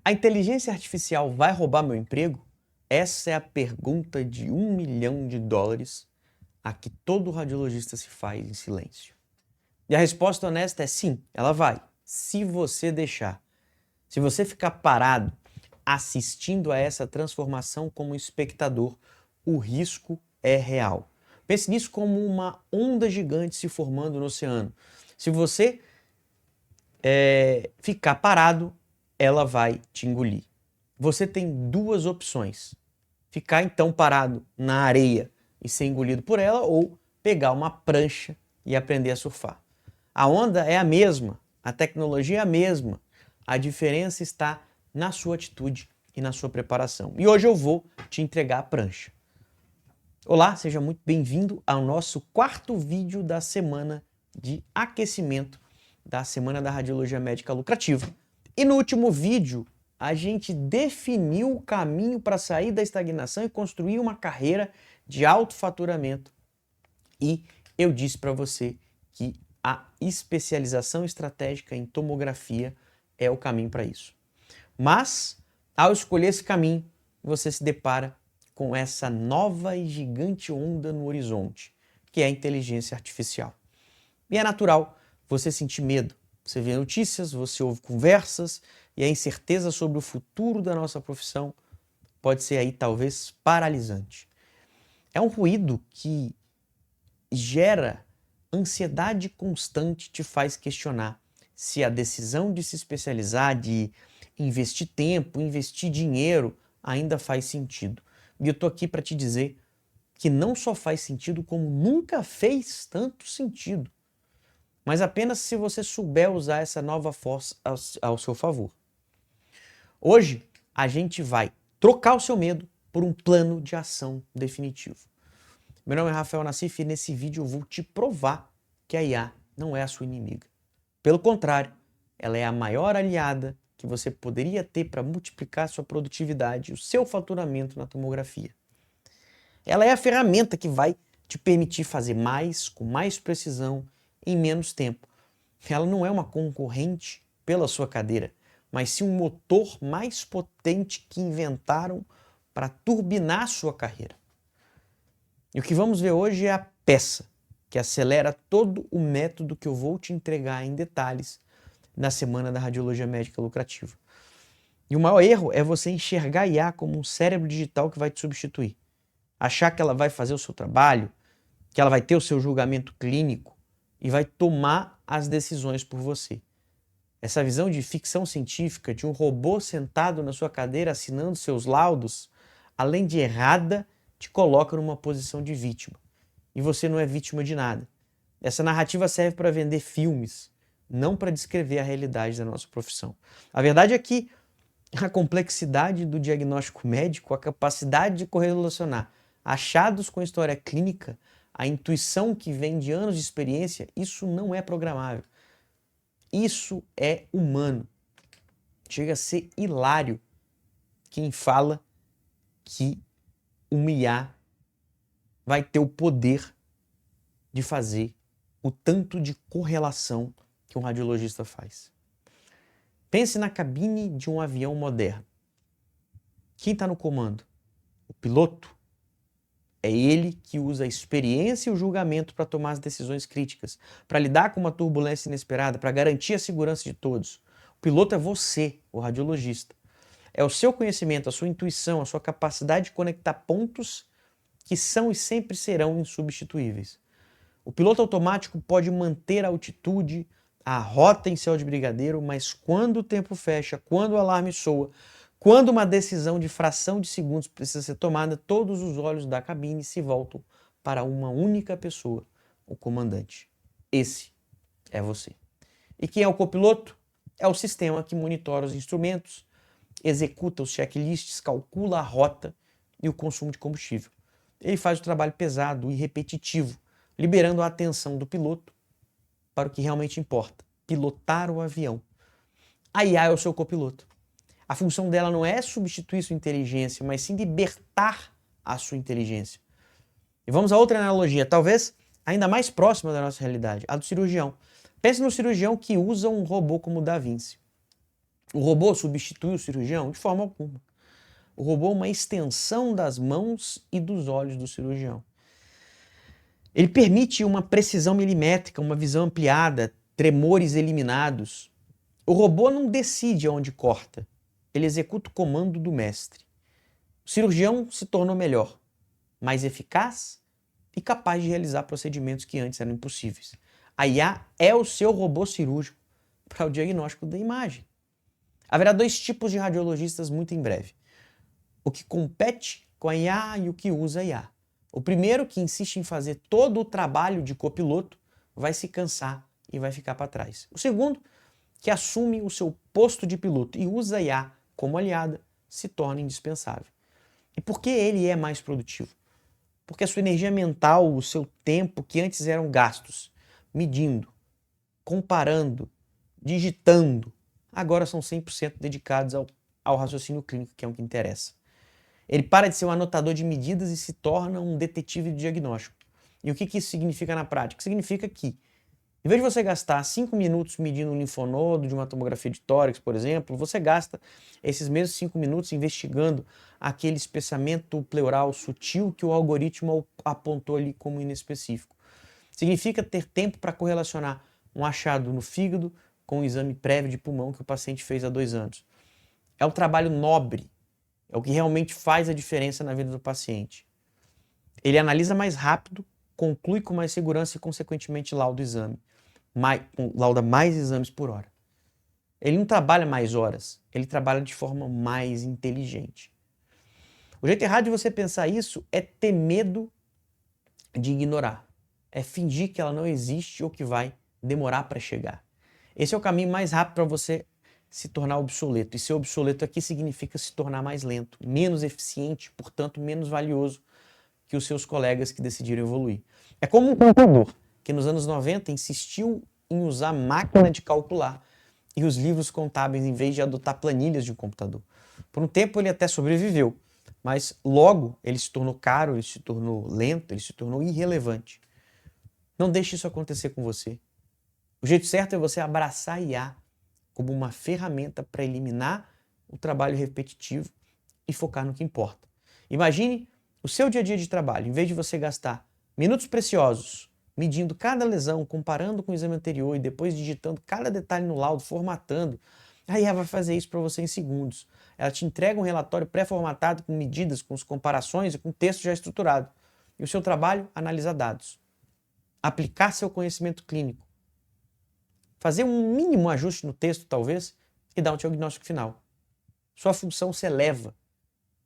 A inteligência artificial vai roubar meu emprego? Essa é a pergunta de $1 milhão a que todo radiologista se faz em silêncio. E a resposta honesta é sim, ela vai, se você deixar. Se você ficar parado assistindo a essa transformação como espectador, o risco é real. Pense nisso como uma onda gigante se formando no oceano. Se você ficar parado, ela vai te engolir. Você tem duas opções: ficar então parado na areia e ser engolido por ela, ou pegar uma prancha e aprender a surfar. A onda é a mesma, a tecnologia é a mesma, a diferença está na sua atitude e na sua preparação. E hoje eu vou te entregar a prancha. Olá, seja muito bem-vindo ao nosso quarto vídeo da semana de aquecimento da Semana da Radiologia Médica Lucrativa. E no último vídeo, a gente definiu o caminho para sair da estagnação e construir uma carreira de alto faturamento. E eu disse para você que a especialização estratégica em tomografia é o caminho para isso. Mas, ao escolher esse caminho, você se depara com essa nova e gigante onda no horizonte, que é a inteligência artificial. E é natural você sentir medo. Você vê notícias, você ouve conversas, e a incerteza sobre o futuro da nossa profissão pode ser aí talvez paralisante. É um ruído que gera ansiedade constante, te faz questionar se a decisão de se especializar, de investir tempo, investir dinheiro, ainda faz sentido. E eu tô aqui para te dizer que não só faz sentido, como nunca fez tanto sentido. Mas apenas se você souber usar essa nova força ao seu favor. Hoje, a gente vai trocar o seu medo por um plano de ação definitivo. Meu nome é Rafael Nassif e nesse vídeo eu vou te provar que a IA não é a sua inimiga. Pelo contrário, ela é a maior aliada que você poderia ter para multiplicar sua produtividade e o seu faturamento na tomografia. Ela é a ferramenta que vai te permitir fazer mais, com mais precisão, em menos tempo. Ela não é uma concorrente pela sua cadeira, mas sim um motor mais potente que inventaram para turbinar sua carreira. E o que vamos ver hoje é a peça que acelera todo o método que eu vou te entregar em detalhes na Semana da Radiologia Médica Lucrativa. E o maior erro é você enxergar a IA como um cérebro digital que vai te substituir. Achar que ela vai fazer o seu trabalho, que ela vai ter o seu julgamento clínico e vai tomar as decisões por você. Essa visão de ficção científica, de um robô sentado na sua cadeira assinando seus laudos, além de errada, te coloca numa posição de vítima. E você não é vítima de nada. Essa narrativa serve para vender filmes, não para descrever a realidade da nossa profissão. A verdade é que a complexidade do diagnóstico médico, a capacidade de correlacionar achados com a história clínica, a intuição que vem de anos de experiência, isso não é programável. Isso é humano. Chega a ser hilário quem fala que uma IA vai ter o poder de fazer o tanto de correlação que um radiologista faz. Pense na cabine de um avião moderno. Quem está no comando? O piloto. É ele que usa a experiência e o julgamento para tomar as decisões críticas, para lidar com uma turbulência inesperada, para garantir a segurança de todos. O piloto é você, o radiologista. É o seu conhecimento, a sua intuição, a sua capacidade de conectar pontos que são e sempre serão insubstituíveis. O piloto automático pode manter a altitude, a rota em céu de brigadeiro, mas quando o tempo fecha, quando o alarme soa, quando uma decisão de fração de segundos precisa ser tomada, todos os olhos da cabine se voltam para uma única pessoa, o comandante. Esse é você. E quem é o copiloto? É o sistema que monitora os instrumentos, executa os checklists, calcula a rota e o consumo de combustível. Ele faz o trabalho pesado e repetitivo, liberando a atenção do piloto para o que realmente importa, pilotar o avião. A IA é o seu copiloto. A função dela não é substituir sua inteligência, mas sim libertar a sua inteligência. E vamos a outra analogia, talvez ainda mais próxima da nossa realidade, a do cirurgião. Pense no cirurgião que usa um robô como o Da Vinci. O robô substitui o cirurgião? De forma alguma. O robô é uma extensão das mãos e dos olhos do cirurgião. Ele permite uma precisão milimétrica, uma visão ampliada, tremores eliminados. O robô não decide aonde corta, ele executa o comando do mestre. O cirurgião se tornou melhor, mais eficaz e capaz de realizar procedimentos que antes eram impossíveis. A IA é o seu robô cirúrgico para o diagnóstico da imagem. Haverá dois tipos de radiologistas muito em breve: o que compete com a IA e o que usa a IA. O primeiro, que insiste em fazer todo o trabalho de copiloto, vai se cansar e vai ficar para trás. O segundo, que assume o seu posto de piloto e usa a IA como aliada, se torna indispensável. E por que ele é mais produtivo? Porque a sua energia mental, o seu tempo, que antes eram gastos, medindo, comparando, digitando, agora são 100% dedicados ao raciocínio clínico, que é o que interessa. Ele para de ser um anotador de medidas e se torna um detetive de diagnóstico. E o que isso significa na prática? Significa que, em vez de você gastar 5 minutos medindo um linfonodo de uma tomografia de tórax, por exemplo, você gasta esses mesmos 5 minutos investigando aquele espessamento pleural sutil que o algoritmo apontou ali como inespecífico. Significa ter tempo para correlacionar um achado no fígado com o exame prévio de pulmão que o paciente fez há 2 anos. É um trabalho nobre, é o que realmente faz a diferença na vida do paciente. Ele analisa mais rápido, conclui com mais segurança e, consequentemente, lauda mais exames por hora. Ele não trabalha mais horas, ele trabalha de forma mais inteligente. O jeito errado de você pensar isso é ter medo de ignorar. É fingir que ela não existe ou que vai demorar para chegar. Esse é o caminho mais rápido para você se tornar obsoleto. E ser obsoleto aqui significa se tornar mais lento, menos eficiente, portanto menos valioso que os seus colegas que decidiram evoluir. É como um computador que nos anos 90 insistiu em usar máquina de calcular e os livros contábeis em vez de adotar planilhas de um computador. Por um tempo ele até sobreviveu, mas logo ele se tornou caro, ele se tornou lento, ele se tornou irrelevante. Não deixe isso acontecer com você. O jeito certo é você abraçar a IA como uma ferramenta para eliminar o trabalho repetitivo e focar no que importa. Imagine o seu dia a dia de trabalho. Em vez de você gastar minutos preciosos medindo cada lesão, comparando com o exame anterior e depois digitando cada detalhe no laudo, formatando, a IA vai fazer isso para você em segundos. Ela te entrega um relatório pré-formatado com medidas, com as comparações e com texto já estruturado. E o seu trabalho, analisar dados. Aplicar seu conhecimento clínico. Fazer um mínimo ajuste no texto, talvez, e dar um diagnóstico final. Sua função se eleva.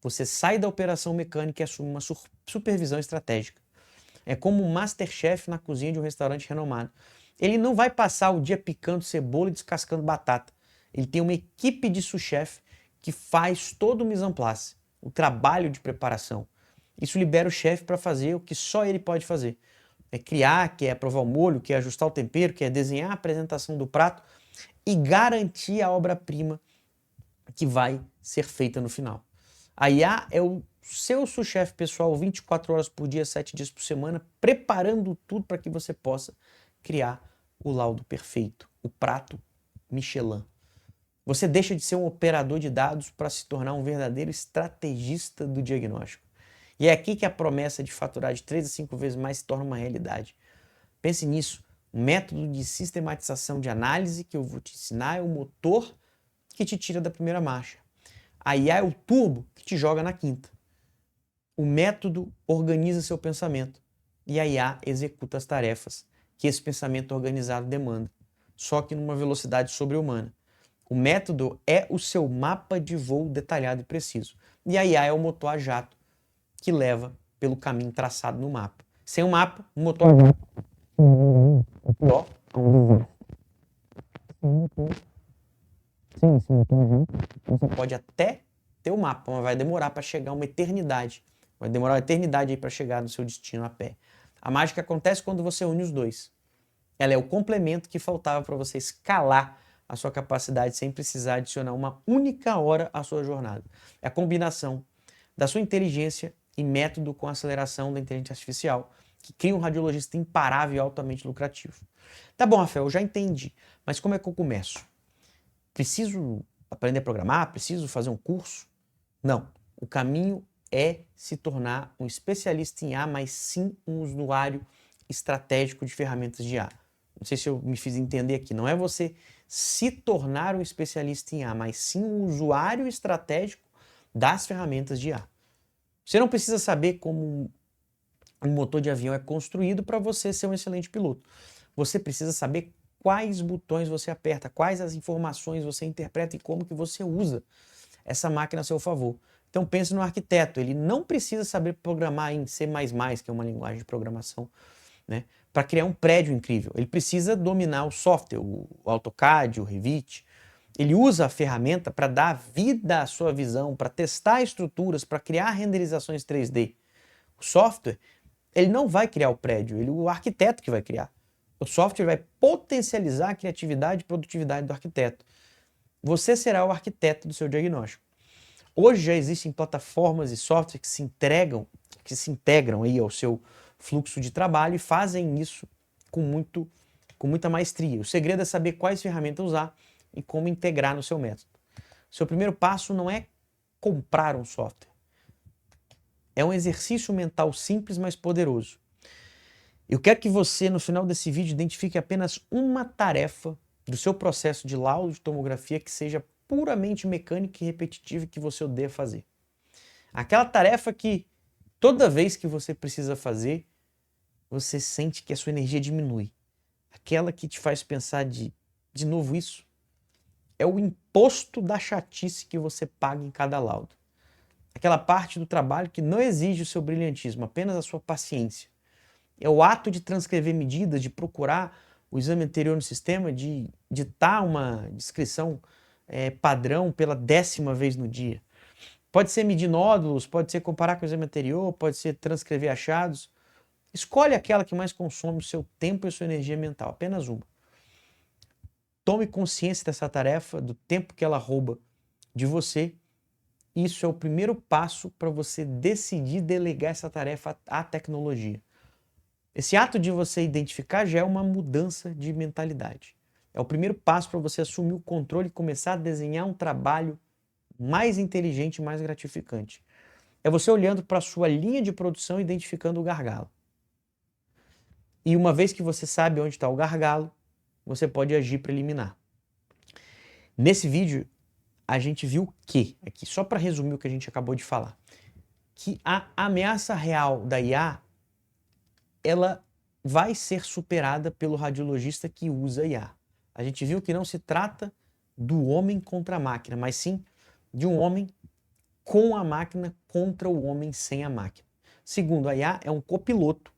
Você sai da operação mecânica e assume uma supervisão estratégica. É como um masterchef na cozinha de um restaurante renomado. Ele não vai passar o dia picando cebola e descascando batata. Ele tem uma equipe de sous-chef que faz todo o mise en place, o trabalho de preparação. Isso libera o chefe para fazer o que só ele pode fazer. É criar, que é provar o molho, que é ajustar o tempero, que é desenhar a apresentação do prato e garantir a obra-prima que vai ser feita no final. A IA é o seu sous-chefe pessoal 24 horas por dia, 7 dias por semana, preparando tudo para que você possa criar o laudo perfeito, o prato Michelin. Você deixa de ser um operador de dados para se tornar um verdadeiro estrategista do diagnóstico. E é aqui que a promessa de faturar de 3 a 5 vezes mais se torna uma realidade. Pense nisso. O método de sistematização de análise que eu vou te ensinar é o motor que te tira da primeira marcha. A IA é o turbo que te joga na quinta. O método organiza seu pensamento e a IA executa as tarefas que esse pensamento organizado demanda, só que numa velocidade sobre-humana. O método é o seu mapa de voo detalhado e preciso. E a IA é o motor a jato que leva pelo caminho traçado no mapa. Sem o mapa, o motor a jato é pior a um desastre. Sem esse motor a jato, você pode até ter o mapa, mas vai demorar para chegar uma eternidade. Vai demorar uma eternidade aí para chegar no seu destino a pé. A mágica acontece quando você une os dois. Ela é o complemento que faltava para você escalar a sua capacidade sem precisar adicionar uma única hora à sua jornada. É a combinação da sua inteligência e método com a aceleração da inteligência artificial que cria um radiologista imparável e altamente lucrativo. Tá bom, Rafael, eu já entendi, mas como é que eu começo? Preciso aprender a programar? Preciso fazer um curso? Não. O caminho é se tornar um especialista em IA, mas sim um usuário estratégico de ferramentas de IA. Não sei se eu me fiz entender aqui. Não é você se tornar um especialista em IA, mas sim um usuário estratégico das ferramentas de IA. Você não precisa saber como um motor de avião é construído para você ser um excelente piloto. Você precisa saber quais botões você aperta, quais as informações você interpreta e como que você usa essa máquina a seu favor. Então pense no arquiteto, ele não precisa saber programar em C++, que é uma linguagem de programação, né, para criar um prédio incrível. Ele precisa dominar o software, o AutoCAD, o Revit. Ele usa a ferramenta para dar vida à sua visão, para testar estruturas, para criar renderizações 3D. O software, ele não vai criar o prédio, o arquiteto que vai criar. O software vai potencializar a criatividade e produtividade do arquiteto. Você será o arquiteto do seu diagnóstico. Hoje já existem plataformas e softwares que se integram aí ao seu fluxo de trabalho e fazem isso com muita maestria. O segredo é saber quais ferramentas usar e como integrar no seu método. Seu primeiro passo não é comprar um software. É um exercício mental simples, mas poderoso. Eu quero que você, no final desse vídeo, identifique apenas uma tarefa do seu processo de laudo de tomografia que seja puramente mecânica e repetitiva que você odeia fazer. Aquela tarefa que toda vez que você precisa fazer, você sente que a sua energia diminui. Aquela que te faz pensar de novo isso. É o imposto da chatice que você paga em cada laudo. Aquela parte do trabalho que não exige o seu brilhantismo, apenas a sua paciência. É o ato de transcrever medidas, de procurar o exame anterior no sistema, de ditar uma descrição padrão pela 10ª vez no dia. Pode ser medir nódulos, pode ser comparar com o exame anterior, pode ser transcrever achados. Escolhe aquela que mais consome o seu tempo e a sua energia mental, apenas uma. Tome consciência dessa tarefa, do tempo que ela rouba de você. Isso é o primeiro passo para você decidir delegar essa tarefa à tecnologia. Esse ato de você identificar já é uma mudança de mentalidade. É o primeiro passo para você assumir o controle e começar a desenhar um trabalho mais inteligente e mais gratificante. É você olhando para a sua linha de produção e identificando o gargalo. E uma vez que você sabe onde está o gargalo, você pode agir para eliminar. Nesse vídeo, a gente viu que, aqui só para resumir o que a gente acabou de falar, que a ameaça real da IA, ela vai ser superada pelo radiologista que usa IA. A gente viu que não se trata do homem contra a máquina, mas sim de um homem com a máquina contra o homem sem a máquina. Segundo, a IA é um copiloto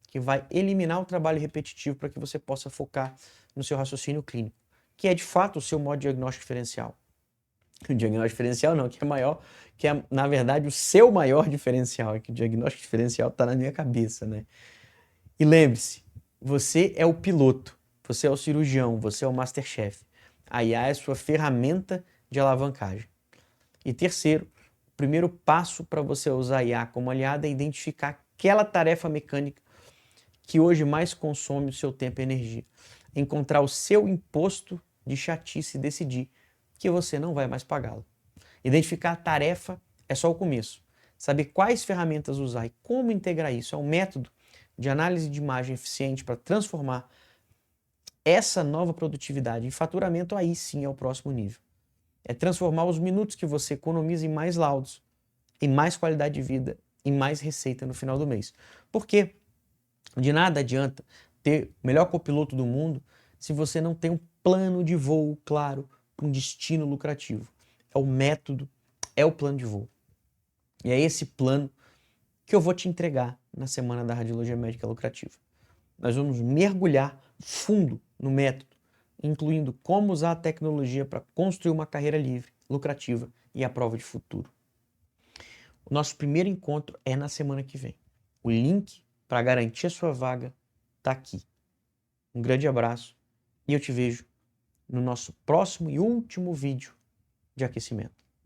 que vai eliminar o trabalho repetitivo para que você possa focar no seu raciocínio clínico, que é de fato o seu modo diagnóstico diferencial. O diagnóstico diferencial não, que é maior, que é na verdade o seu maior diferencial, é que o diagnóstico diferencial está na minha cabeça, né? E lembre-se, você é o piloto, você é o cirurgião, você é o masterchef. A IA é sua ferramenta de alavancagem. E terceiro, o primeiro passo para você usar a IA como aliada é identificar aquela tarefa mecânica que hoje mais consome o seu tempo e energia. Encontrar o seu imposto de chatice e decidir que você não vai mais pagá-lo. Identificar a tarefa é só o começo. Saber quais ferramentas usar e como integrar isso é um método de análise de imagem eficiente para transformar essa nova produtividade em faturamento, aí sim é o próximo nível. É transformar os minutos que você economiza em mais laudos, em mais qualidade de vida, em mais receita no final do mês. Porque de nada adianta ter o melhor copiloto do mundo se você não tem um plano de voo claro para um destino lucrativo. É o método, é o plano de voo. E é esse plano que eu vou te entregar na Semana da Radiologia Médica Lucrativa. Nós vamos mergulhar fundo no método, incluindo como usar a tecnologia para construir uma carreira livre, lucrativa e à prova de futuro. O nosso primeiro encontro é na semana que vem. O link para garantir a sua vaga está aqui. Um grande abraço e eu te vejo no nosso próximo e último vídeo de aquecimento.